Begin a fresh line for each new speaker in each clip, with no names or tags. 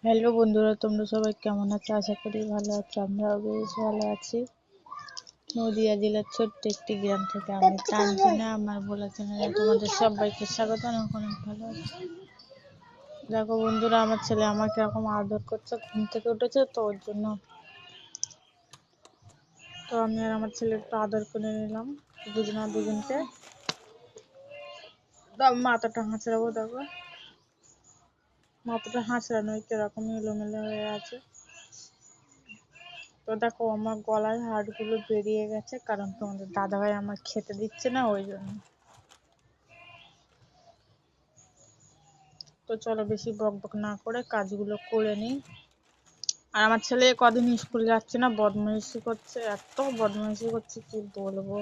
Hello বন্ধুরা, তোমরা সবাই কেমন আছো? আশা করি ভালো আছো। আমরাও বেশ ভালো আছি। নদিয়া জেলার ছোট্ট একটি গ্রাম থেকে আমি তানজিনা আমার বলা চ্যানেলে তোমাদের সবাইকে স্বাগত। অনেক ভালো আছি। দেখো বন্ধুরা, আমার ছেলে আমাকে এরকম আদর করছে, ঘুম থেকে উঠেছে তো ওর জন্য। তো আমি আর আমার ছেলে একটু আদর করে নিলাম দুজনকে। মাথাটা হাঁচড়াবো, দেখো মাথাটা হাঁচড়ানো কিরকম এলোমেলো হয়ে আছে। তো দেখো আমার গলার হাড়গুলো বেরিয়ে গেছে, কারণ তোমাদের দাদাভাই আমার খেতে দিচ্ছে না, ওই জন্য। তো চলো বেশি বক বক না করে কাজগুলো করে নিই। আর আমার ছেলে কদিন স্কুল যাচ্ছে না, বদমাইশি করছে, এত বদমাইশি করছে কি বলবো।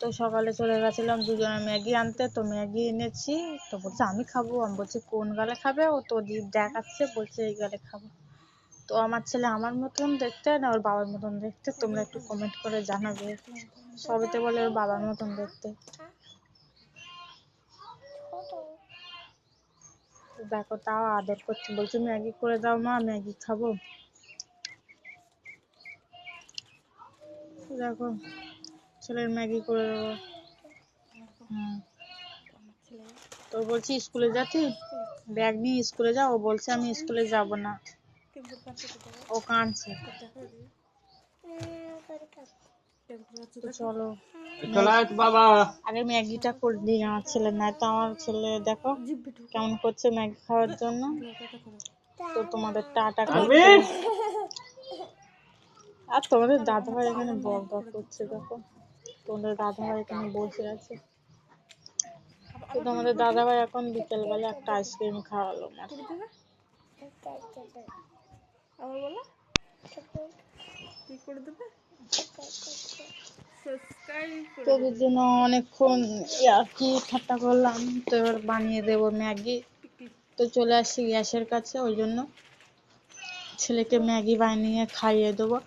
তো সকালে চলে গেছিলাম দুজনে ম্যাগি আনতে, তো ম্যাগি এনেছি। তো বলছে আমি খাবো, আমি বলছি কোন গালে খাবে? ও তো জিভ দেখাচ্ছে, বলছে এই গালে খাবো। তো আমার ছেলে আমার মতন দেখতে না ওর বাবার মতন দেখতে? তোমরা একটু কমেন্ট করে জানাবে। সবেতে বলে ওর বাবার মতন দেখতে। দেখো তাও আদর করছে, বলছে ম্যাগি করে দাও মা, ম্যাগি খাবো। দেখো ছেলের ম্যাগি করে দেবো। তো বলছি স্কুলে যাচ্ছি, ব্যাগ নিয়ে স্কুলে যাও। ও বলছে আমি স্কুলে যাব না, ও কাঁদছে। তো চলো আগে ম্যাগিটা করে দিই আমার ছেলে, নাই তো আমার ছেলে দেখো কেমন করছে ম্যাগি খাওয়ার জন্য। তো তোমাদের টাটা করছে। আর তোমাদের দাদাভাই এখানে বক বক করছে, দেখো তোমাদের দাদাভাই এখানে বসে আছে। তো তোমাদের দাদাভাই এখন বিকেলবেলা একটা আইসক্রিম খাওয়ালো আমার। তোদের জন্য অনেকক্ষণ আর কি ঠাট্টা করলাম, তো এবার বানিয়ে দেবো ম্যাগি। তো চলে আসছি গ্যাসের কাছে, ওই জন্য ছেলেকে ম্যাগি বানিয়ে খাইয়ে দেবো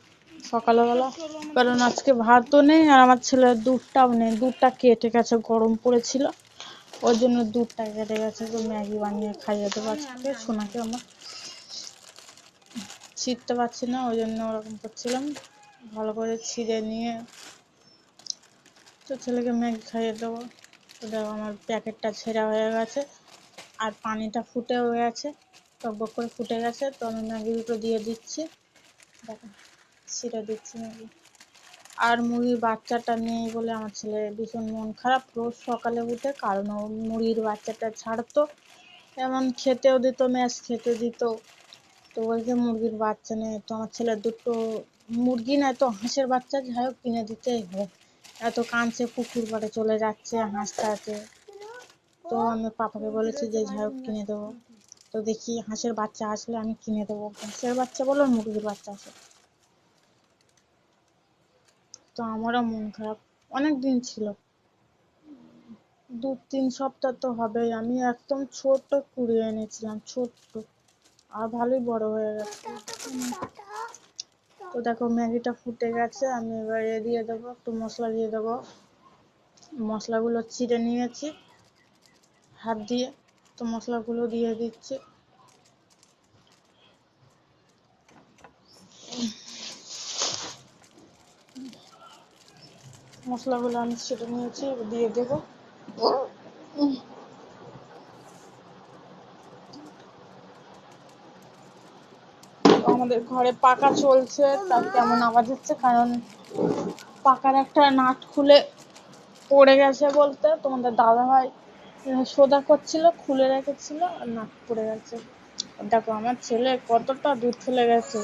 সকালবেলা। কারণ আজকে ভাতও নেই আর আমার ছেলের দুধটাও নেই, দুধটা কেটে গেছে, গরম পড়েছিল ওর জন্য দুধটা কেটে গেছে। তো ম্যাগি বানিয়ে খাইয়ে দেবো আজকে সোনাকে। আমার ছিঁড়তে পারছি না, ওই জন্য ওরকম করছিলাম, ভালো করে ছিঁড়ে নিয়ে তো ছেলেকে ম্যাগি খাইয়ে দেবো। তো দেখো আমার প্যাকেটটা ছেঁড়া হয়ে গেছে আর পানিটা ফুটেও গেছে, টকবক করে ফুটে গেছে। তো আমি ম্যাগি দুটো দিয়ে দিচ্ছি, দেখো ছিঁড়ে দিচ্ছি ম্যাগি। আর মুরগির বাচ্চাটা নেই বলে আমার ছেলে ভীষণ মন খারাপ রোজ সকালে উঠে, কারণ ও মুরগির বাচ্চাটা ছাড়তো, এমন খেতেও দিত, ম্যাচ খেতে দিত। তো বলছে মুরগির বাচ্চা নেই, তো আমার ছেলে দুটো মুরগি না তো হাঁসের বাচ্চা যাই হোক কিনে দিতেই হবে। এত কাঁদছে, পুকুর পাড়ে চলে যাচ্ছে, হাঁসটা আছে। তো আমি পাপাকে বলেছি যে যাই হোক কিনে দেবো। তো দেখি হাঁসের বাচ্চা আসলে আমি কিনে দেবো, হাঁসের বাচ্চা বলো মুরগির বাচ্চা আসে। তো আমারও মন খারাপ, অনেক দিন ছিল, 2-3 সপ্তাহ তো হবেই। আমি একদম ছোট কুড়িয়ে এনেছিলাম, ছোট্ট, আর ভালোই বড় হয়ে গেছে। তো দেখো ম্যাগিটা ফুটে গেছে, আমি এবার দিয়ে দেবো, একটু মশলা দিয়ে দেবো। মশলাগুলো চিড়ে নিয়েছি হাত দিয়ে, তো মশলাগুলো দিয়ে দিচ্ছি। মশলাগুলো আমি চিড়ে নিয়েছি, এবার দিয়ে দেবো। আমাদের ঘরে পাকা চলছে, তার কেমন আওয়াজ হচ্ছে, কারণ পাকার একটা নাট খুলে পড়ে গেছে বলতে তোমাদের দাদাভাই সোদা করছিল, খুলে রেখেছিল আর নাট পড়ে গেছে। দেখো আমার ছেলে কতটা দুধ ফেলে গেছে।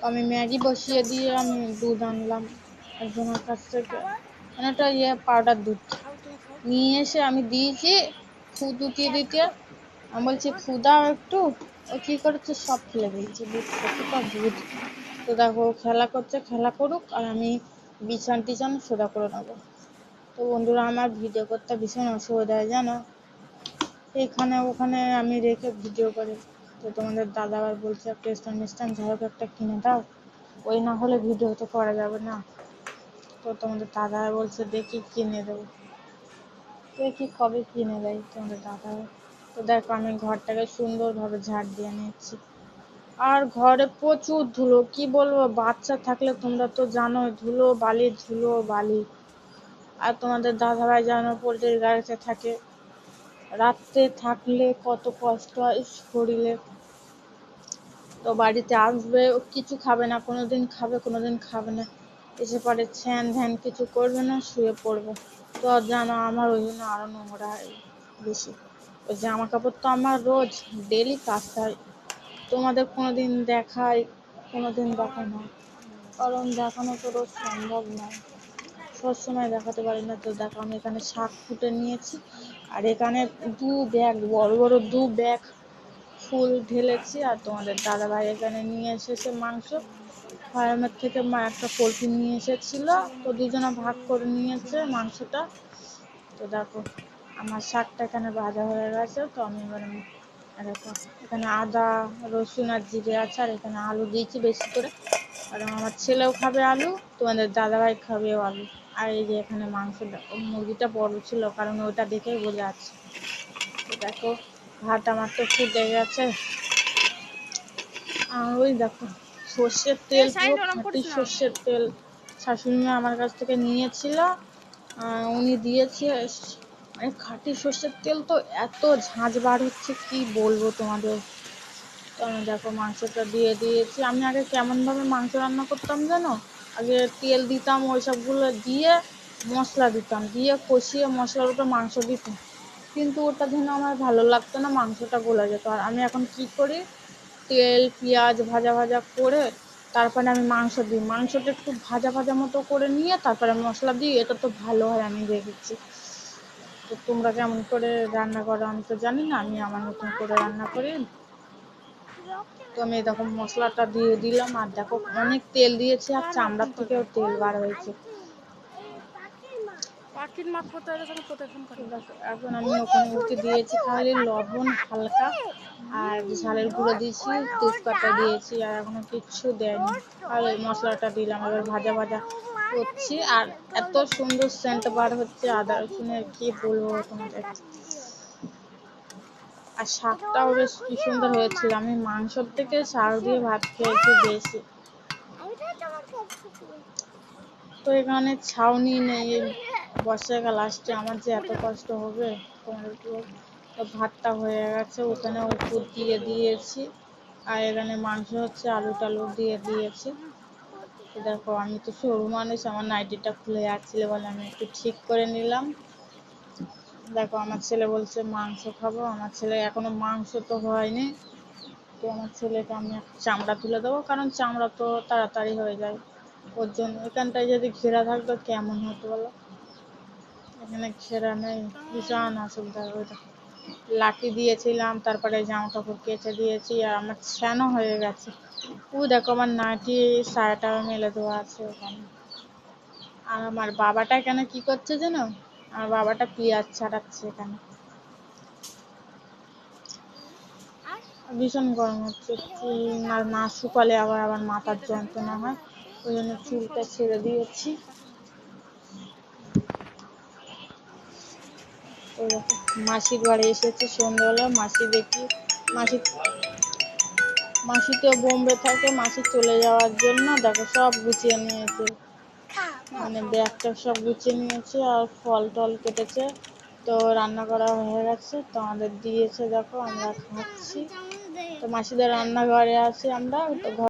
আমি ম্যাগি বসিয়ে দিয়ে আমি দুধ আনলাম একজনের কাছ থেকে, মানে একটা পাউডার দুধ নিয়ে এসে আমি দিয়েছি দিতে দিতে। আমি বলছি দাও একটু, ও কি করেছে সব ফেলে দিয়েছে, দুধ কতটা দুধ। তো দেখো খেলা করছে, খেলা করুক, আর আমি বিছান টিছান সোজা করে নেবো। তো বন্ধুরা আমার ভিডিও করতে ভীষণ অসুবিধা হয় জানো, এখানে ওখানে আমি রেখে ভিডিও করি। তো তোমাদের দাদা আবার বলছে একটা স্ট্যান্ড যাই হোক একটা কিনে দাও, ওই না হলে ভিডিও তো করা যাবে না। তো তোমাদের দাদা বলছে দেখি কিনে দেবো। তো দেখি কবে কিনে দেয় তোমাদের দাদা। তো দেখো আমি ঘরটাকে সুন্দরভাবে ঝাড় দিয়ে নিচ্ছি। আর ঘরে প্রচুর ধুলো, কি বলবো, বাচ্চা থাকলে তোমরা তো জানো ধুলো বালি ধুলো বালি। আর তোমাদের দাদাভাই জানো পোল্ট্রির গাড়িতে থাকে, রাত্রে থাকলে কত কষ্ট হয় শরীরে। তো বাড়িতে আসবে, ও কিছু খাবে না, কোনোদিন খাবে কোনোদিন খাবে না, এসে পরে ছ্যান ধ্যান কিছু করবে না, শুয়ে পড়বে। তো জানো আমার ওই জন্য আরো নোংরা হয় বেশি। ওই জামা কাপড় তো আমার রোজ ডেলি কাচতে হয়। তোমাদের কোনোদিন দেখায় কোনোদিন দেখায় না, কারণ দেখানো তো রোজ সম্ভব নয়, সবসময় দেখাতে পারি না। তো দেখো আমি এখানে শাক ফুটে নিয়েছি, আর এখানে 2 ব্যাগ বড় বড় 2 ব্যাগ ফুল ঢেলেছি। আর তোমাদের দাদাভাই এখানে নিয়ে এসেছে মাংস ফার্মের থেকে, মা একটা পোলট্রি নিয়ে এসেছিল, তো দুজনে ভাগ করে নিয়েছে মাংসটা। তো দেখো আমার শাকটা এখানে ভাজা হয়ে গেছে। তো আমি এবারে দেখো এখানে আদা রসুন আর জিরে আছে, আর এখানে আলু দিয়েছি বেশি করে, কারণ আমার ছেলেও খাবে আলু, তোমাদের দাদাভাই খাবেও আলু। আর এই যে এখানে মাংসটা, মুরগিটা বড় ছিল কারণ ওটা দেখেই বোঝা যাচ্ছে। তো দেখো ভাত আমার তো ফুটে গেছে। আর ওই দেখো সর্ষের তেল, পুরো খাঁটি সর্ষের তেল শাশুড়ি মা আমার কাছ থেকে নিয়েছিল, উনি দিয়েছে। মানে খাঁটি সর্ষের তেল তো এত ঝাঁঝ বার হচ্ছে কি বলবো তোমাদের। তো আমি দেখো মাংসটা দিয়ে দিয়েছি। আমি আগে কেমনভাবে মাংস রান্না করতাম জানো, আগে তেল দিতাম, ওই সবগুলো দিয়ে মশলা দিতাম, দিয়ে কষিয়ে মশলার উপর মাংস দিতাম, কিন্তু ওটা যেন আমার ভালো লাগতো না, মাংসটা গলে যেত। আর আমি এখন কি করি, তেল পেঁয়াজ ভাজা ভাজা করে তারপরে আমি মাংস দিই, মাংসটা একটু ভাজা ভাজা মতো করে নিয়ে তারপরে মশলা দিই, এটা তো ভালো হয় আমি দেখেছি। তো তোমরা কেমন করে রান্না করো আমি তো জানি না, আমি আমার মতন করে রান্না করি। তো আমি এরকম মশলাটা দিয়ে দিলাম, আর দেখো অনেক তেল দিয়েছি, আর চামড়ার থেকেও তেল বার হয়েছে। এখন আমি ওখানে উঠে দিয়েছি খালি লবণ হালকা, আর ঝালের গুঁড়ো দিয়েছি, তেজপাতা দিয়েছি, আর এখনো কিচ্ছু দেয়নি, আর ওই মশলাটা দিলাম, এবার ভাজা ভাজা করছি। আর এত সুন্দর সেন্ট বার হচ্ছে আদা রসুনের, কি বলবো তোমাদের। আর শাকটাও বেশ কি সুন্দর হয়েছিল, আমি মাংসর থেকে শাক দিয়ে ভাত খেয়েছি বেশি। তো এখানে ছাউনি নেই, বর্ষাকাল আসছে, আমার যে এত কষ্ট হবে তোমাদের। তো ভাতটা হয়ে গেছে, ওখানে উপর দিয়ে দিয়েছি, আর এখানে মাংস হচ্ছে, আলু টালু দিয়ে দিয়েছি। তো দেখো আমি তো সরু মানুষ, আমার নাইটিটা খুলে যাচ্ছিল বলে আমি একটু ঠিক করে নিলাম। দেখো আমার ছেলে বলছে মাংস খাবো, আমার ছেলে এখনো মাংস তো হয়নি। তো আমার ছেলেকে আমি চামড়া তুলে দেবো, কারণ চামড়া তো তাড়াতাড়ি হয়ে যায়, ওর জন্য। এখানটায় যদি ঘেরা থাকতো কেমন হতো বলো, এখানে ঘেরা নেই, ভীষণ অসুবিধা। ওই লাঠি দিয়েছিলাম, তারপরে জামা কাপড় কেচে দিয়েছি, আর আমার ছ্যানো হয়ে গেছে। ওই দেখো আমার নাইটি সায়াটা মেলে দেওয়া আছে ওখানে। আর আমার বাবাটা এখানে কি করছে জানো, আমার বাবাটা পেঁয়াজ ছাড়াচ্ছে এখানে। ভীষণ গরম হচ্ছে, চুল না শুকালে আবার আবার মাথার যন্ত্রণা হয়, ওই জন্য চুলটা ছেড়ে দিয়েছি। ওই দেখো মাসির বাড়ি এসেছি সন্ধ্যাবেলা, মাসি দেখি, মাসি মাসি তো বোম্বে থাকে, মাসি চলে যাওয়ার জন্য দেখো সব গুছিয়ে নিয়েছে, মানে ব্যাগটা সব গুছিয়ে নিয়েছে, আর ফল টল কেটেছে। তো রান্না করা হয়ে গেছে, তো আমাদের দিয়েছে, দেখো আমরা খাচ্ছি। তো মাসিদের রান্নাঘরে আছি আমরা, তো